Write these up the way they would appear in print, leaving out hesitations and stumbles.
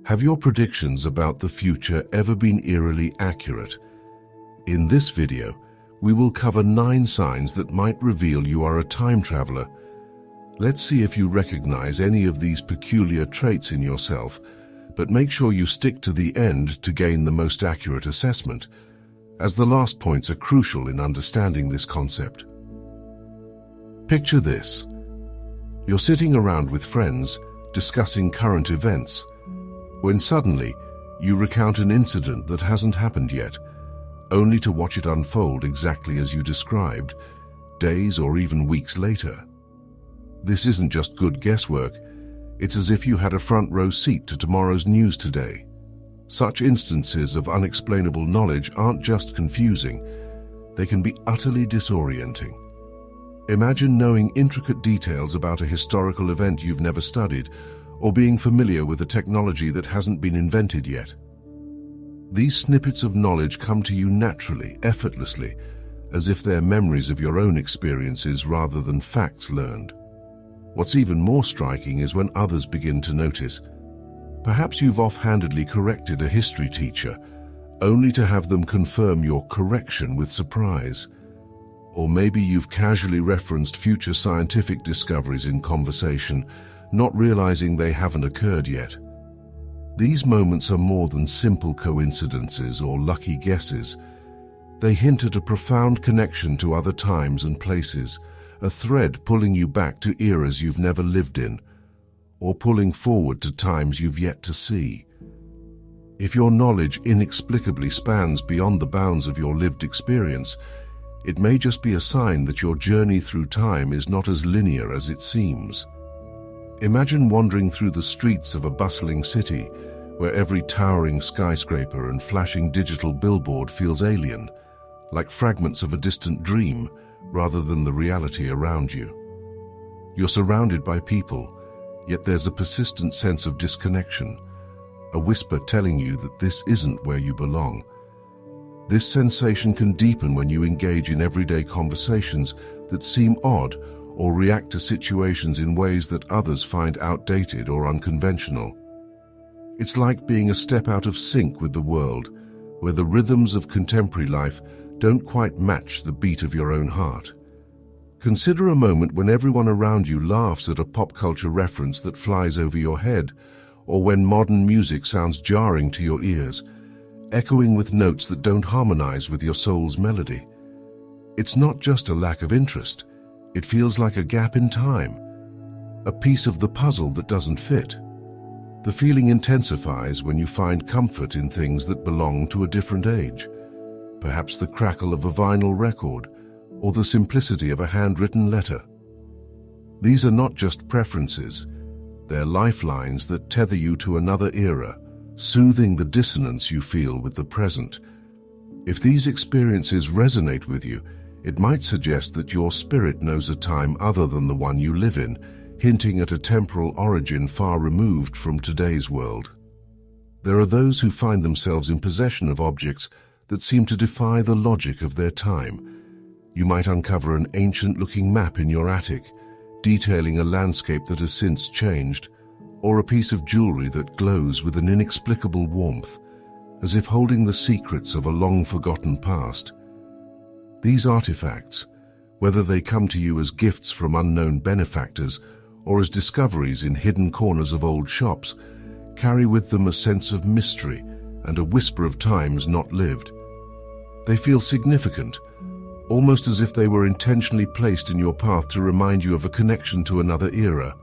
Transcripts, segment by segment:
Have your predictions about the future ever been eerily accurate? In this video, we will cover 9 signs that might reveal you are a time traveler. Let's see if you recognize any of these peculiar traits in yourself, but make sure you stick to the end to gain the most accurate assessment, as the last points are crucial in understanding this concept. Picture this. You're sitting around with friends, discussing current events, when suddenly you recount an incident that hasn't happened yet, only to watch it unfold exactly as you described, days or even weeks later. This isn't just good guesswork, it's as if you had a front row seat to tomorrow's news today. Such instances of unexplainable knowledge aren't just confusing, they can be utterly disorienting. Imagine knowing intricate details about a historical event you've never studied, or being familiar with a technology that hasn't been invented yet. These snippets of knowledge come to you naturally, effortlessly, as if they're memories of your own experiences rather than facts learned. What's even more striking is when others begin to notice. Perhaps you've offhandedly corrected a history teacher, only to have them confirm your correction with surprise. Or maybe you've casually referenced future scientific discoveries in conversation, not realizing they haven't occurred yet. These moments are more than simple coincidences or lucky guesses. They hint at a profound connection to other times and places, a thread pulling you back to eras you've never lived in, or pulling forward to times you've yet to see. If your knowledge inexplicably spans beyond the bounds of your lived experience, it may just be a sign that your journey through time is not as linear as it seems. Imagine wandering through the streets of a bustling city where every towering skyscraper and flashing digital billboard feels alien, like fragments of a distant dream rather than the reality around you. You're surrounded by people, yet there's a persistent sense of disconnection, a whisper telling you that this isn't where you belong. This sensation can deepen when you engage in everyday conversations that seem odd or react to situations in ways that others find outdated or unconventional. It's like being a step out of sync with the world, where the rhythms of contemporary life don't quite match the beat of your own heart. Consider a moment when everyone around you laughs at a pop culture reference that flies over your head, or when modern music sounds jarring to your ears, echoing with notes that don't harmonize with your soul's melody. It's not just a lack of interest. It feels like a gap in time, a piece of the puzzle that doesn't fit. The feeling intensifies when you find comfort in things that belong to a different age, perhaps the crackle of a vinyl record or the simplicity of a handwritten letter. These are not just preferences, they're lifelines that tether you to another era, soothing the dissonance you feel with the present. If these experiences resonate with you, it might suggest that your spirit knows a time other than the one you live in, hinting at a temporal origin far removed from today's world. There are those who find themselves in possession of objects that seem to defy the logic of their time. You might uncover an ancient-looking map in your attic, detailing a landscape that has since changed, or a piece of jewelry that glows with an inexplicable warmth, as if holding the secrets of a long-forgotten past. These artifacts, whether they come to you as gifts from unknown benefactors or as discoveries in hidden corners of old shops, carry with them a sense of mystery and a whisper of times not lived. They feel significant, almost as if they were intentionally placed in your path to remind you of a connection to another era.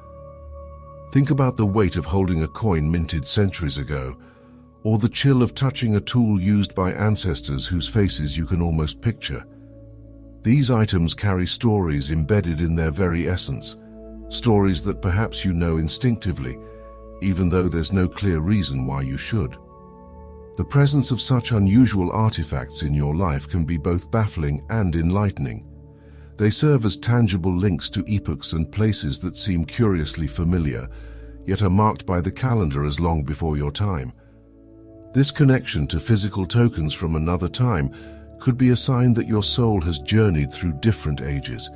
Think about the weight of holding a coin minted centuries ago, or the chill of touching a tool used by ancestors whose faces you can almost picture. These items carry stories embedded in their very essence, stories that perhaps you know instinctively, even though there's no clear reason why you should. The presence of such unusual artifacts in your life can be both baffling and enlightening. They serve as tangible links to epochs and places that seem curiously familiar, yet are marked by the calendar as long before your time. This connection to physical tokens from another time could be a sign that your soul has journeyed through different ages,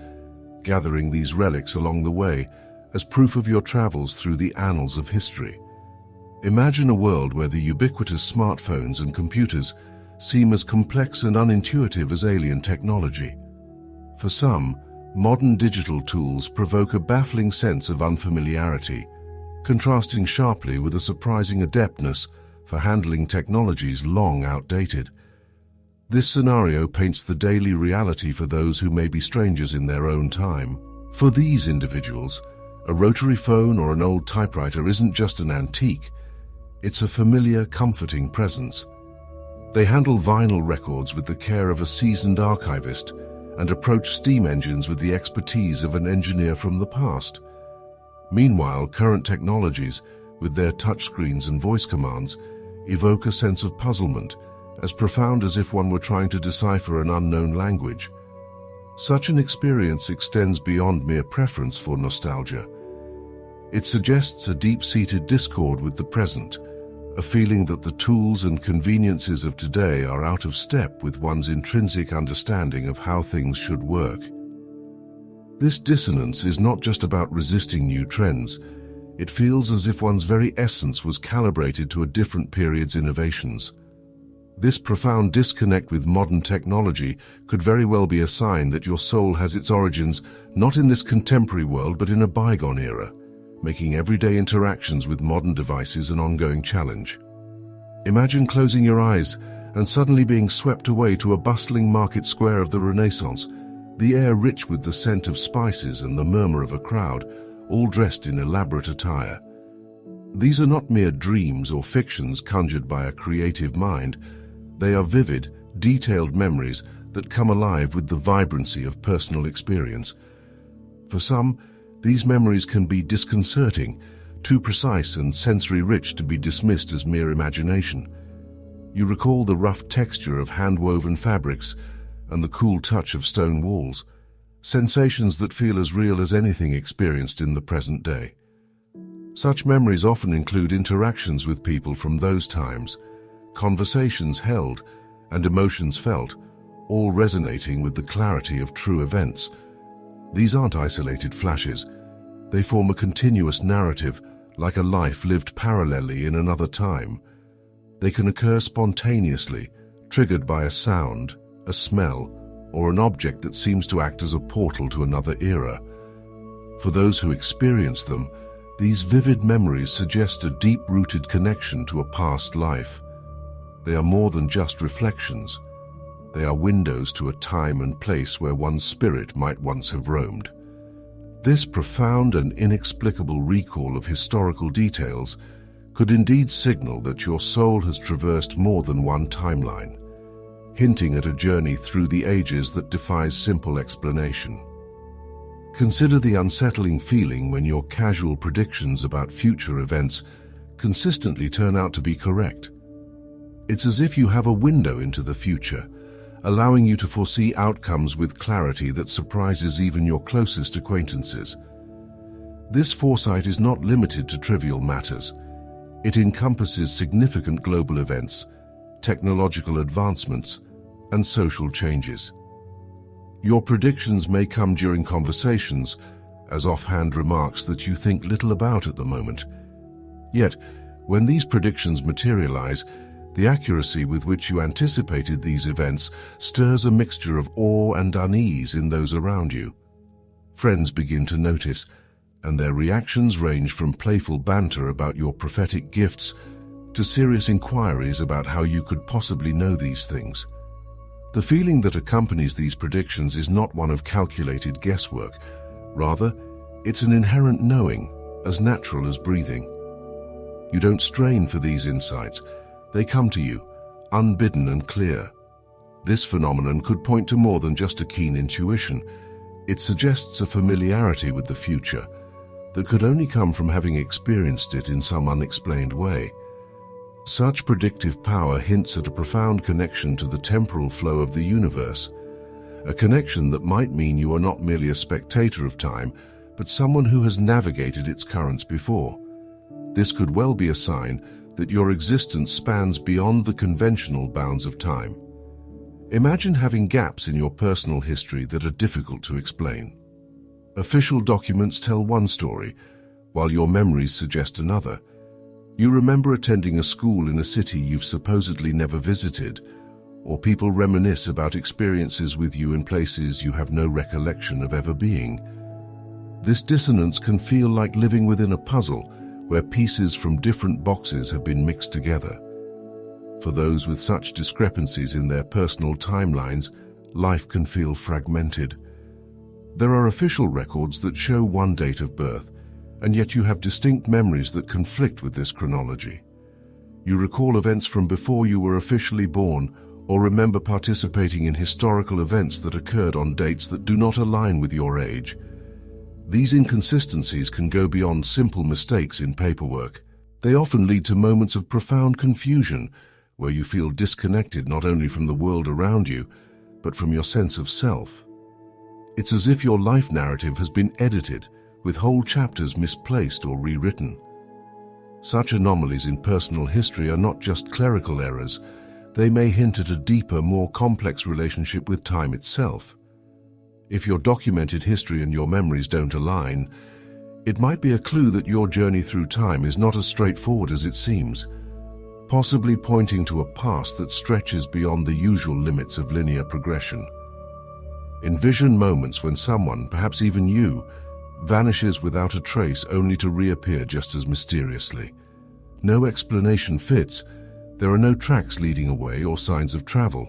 gathering these relics along the way as proof of your travels through the annals of history. Imagine a world where the ubiquitous smartphones and computers seem as complex and unintuitive as alien technology. For some, modern digital tools provoke a baffling sense of unfamiliarity, contrasting sharply with a surprising adeptness for handling technologies long outdated. This scenario paints the daily reality for those who may be strangers in their own time. For these individuals, a rotary phone or an old typewriter isn't just an antique, it's a familiar, comforting presence. They handle vinyl records with the care of a seasoned archivist and approach steam engines with the expertise of an engineer from the past. Meanwhile, current technologies, with their touchscreens and voice commands, evoke a sense of puzzlement, as profound as if one were trying to decipher an unknown language. Such an experience extends beyond mere preference for nostalgia. It suggests a deep-seated discord with the present, a feeling that the tools and conveniences of today are out of step with one's intrinsic understanding of how things should work. This dissonance is not just about resisting new trends. It feels as if one's very essence was calibrated to a different period's innovations. This profound disconnect with modern technology could very well be a sign that your soul has its origins not in this contemporary world but in a bygone era, making everyday interactions with modern devices an ongoing challenge. Imagine closing your eyes and suddenly being swept away to a bustling market square of the Renaissance, the air rich with the scent of spices and the murmur of a crowd, all dressed in elaborate attire. These are not mere dreams or fictions conjured by a creative mind. They are vivid, detailed memories that come alive with the vibrancy of personal experience. For some, these memories can be disconcerting, too precise and sensory-rich to be dismissed as mere imagination. You recall the rough texture of hand-woven fabrics and the cool touch of stone walls, sensations that feel as real as anything experienced in the present day. Such memories often include interactions with people from those times, conversations held, and emotions felt, all resonating with the clarity of true events. These aren't isolated flashes. They form a continuous narrative, like a life lived parallelly in another time. They can occur spontaneously, triggered by a sound, a smell, or an object that seems to act as a portal to another era. For those who experience them, these vivid memories suggest a deep-rooted connection to a past life. They are more than just reflections. They are windows to a time and place where one's spirit might once have roamed. This profound and inexplicable recall of historical details could indeed signal that your soul has traversed more than one timeline, hinting at a journey through the ages that defies simple explanation. Consider the unsettling feeling when your casual predictions about future events consistently turn out to be correct. It's as if you have a window into the future, allowing you to foresee outcomes with clarity that surprises even your closest acquaintances. This foresight is not limited to trivial matters. It encompasses significant global events, technological advancements, and social changes. Your predictions may come during conversations, as offhand remarks that you think little about at the moment. Yet, when these predictions materialize, the accuracy with which you anticipated these events stirs a mixture of awe and unease in those around you. Friends begin to notice, and their reactions range from playful banter about your prophetic gifts to serious inquiries about how you could possibly know these things. The feeling that accompanies these predictions is not one of calculated guesswork. Rather, it's an inherent knowing, as natural as breathing. You don't strain for these insights. They come to you, unbidden and clear. This phenomenon could point to more than just a keen intuition. It suggests a familiarity with the future that could only come from having experienced it in some unexplained way. Such predictive power hints at a profound connection to the temporal flow of the universe, a connection that might mean you are not merely a spectator of time, but someone who has navigated its currents before. This could well be a sign that your existence spans beyond the conventional bounds of time. Imagine having gaps in your personal history that are difficult to explain. Official documents tell one story, while your memories suggest another. You remember attending a school in a city you've supposedly never visited, or people reminisce about experiences with you in places you have no recollection of ever being. This dissonance can feel like living within a puzzle where pieces from different boxes have been mixed together. For those with such discrepancies in their personal timelines, life can feel fragmented. There are official records that show one date of birth, and yet you have distinct memories that conflict with this chronology. You recall events from before you were officially born, or remember participating in historical events that occurred on dates that do not align with your age. These inconsistencies can go beyond simple mistakes in paperwork. They often lead to moments of profound confusion, where you feel disconnected not only from the world around you, but from your sense of self. It's as if your life narrative has been edited, with whole chapters misplaced or rewritten. Such anomalies in personal history are not just clerical errors. They may hint at a deeper, more complex relationship with time itself. If your documented history and your memories don't align, it might be a clue that your journey through time is not as straightforward as it seems, possibly pointing to a past that stretches beyond the usual limits of linear progression. Envision moments when someone, perhaps even you, vanishes without a trace only to reappear just as mysteriously. No explanation fits. There are no tracks leading away or signs of travel.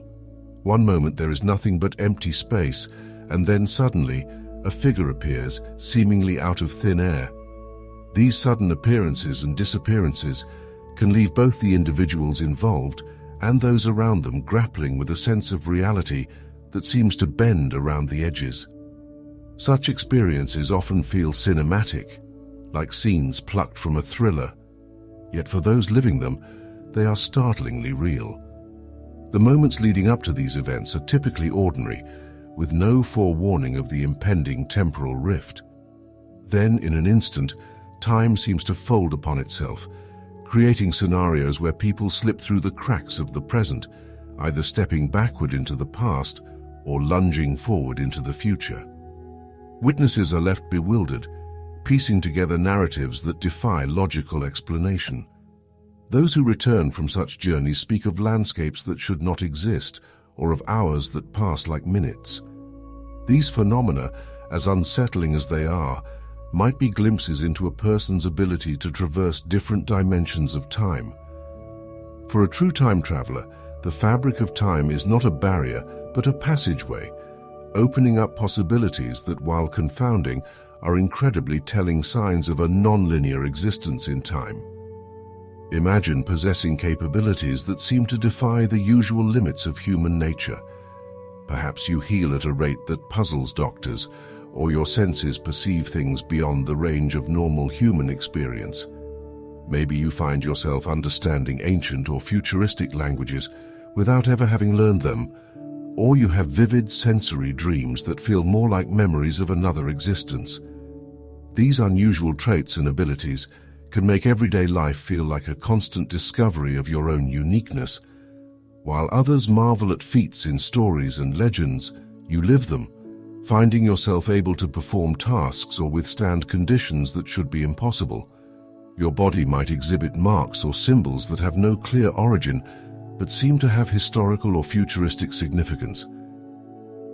One moment there is nothing but empty space, and then suddenly a figure appears, seemingly out of thin air. These sudden appearances and disappearances can leave both the individuals involved and those around them grappling with a sense of reality that seems to bend around the edges. Such experiences often feel cinematic, like scenes plucked from a thriller. Yet for those living them, they are startlingly real. The moments leading up to these events are typically ordinary, with no forewarning of the impending temporal rift. Then, in an instant, time seems to fold upon itself, creating scenarios where people slip through the cracks of the present, either stepping backward into the past or lunging forward into the future. Witnesses are left bewildered, piecing together narratives that defy logical explanation. Those who return from such journeys speak of landscapes that should not exist, or of hours that pass like minutes. These phenomena, as unsettling as they are, might be glimpses into a person's ability to traverse different dimensions of time. For a true time traveler, the fabric of time is not a barrier, but a passageway, opening up possibilities that, while confounding, are incredibly telling signs of a non-linear existence in time. Imagine possessing capabilities that seem to defy the usual limits of human nature. Perhaps you heal at a rate that puzzles doctors, or your senses perceive things beyond the range of normal human experience. Maybe you find yourself understanding ancient or futuristic languages without ever having learned them, or you have vivid sensory dreams that feel more like memories of another existence. These unusual traits and abilities can make everyday life feel like a constant discovery of your own uniqueness. While others marvel at feats in stories and legends, you live them, finding yourself able to perform tasks or withstand conditions that should be impossible. Your body might exhibit marks or symbols that have no clear origin, but seem to have historical or futuristic significance.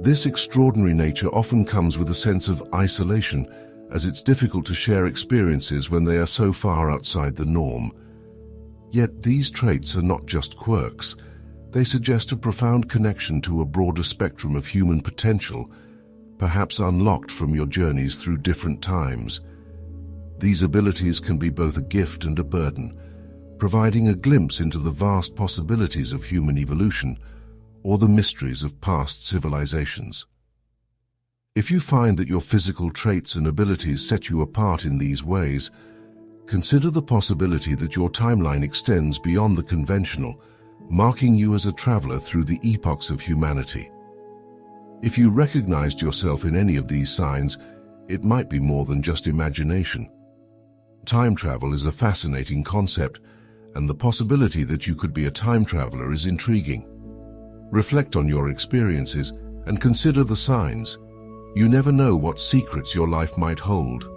This extraordinary nature often comes with a sense of isolation, as it's difficult to share experiences when they are so far outside the norm. Yet these traits are not just quirks. They suggest a profound connection to a broader spectrum of human potential, perhaps unlocked from your journeys through different times. These abilities can be both a gift and a burden, providing a glimpse into the vast possibilities of human evolution or the mysteries of past civilizations. If you find that your physical traits and abilities set you apart in these ways, consider the possibility that your timeline extends beyond the conventional, marking you as a traveler through the epochs of humanity. If you recognized yourself in any of these signs, it might be more than just imagination. Time travel is a fascinating concept, and the possibility that you could be a time traveler is intriguing. Reflect on your experiences and consider the signs. You never know what secrets your life might hold.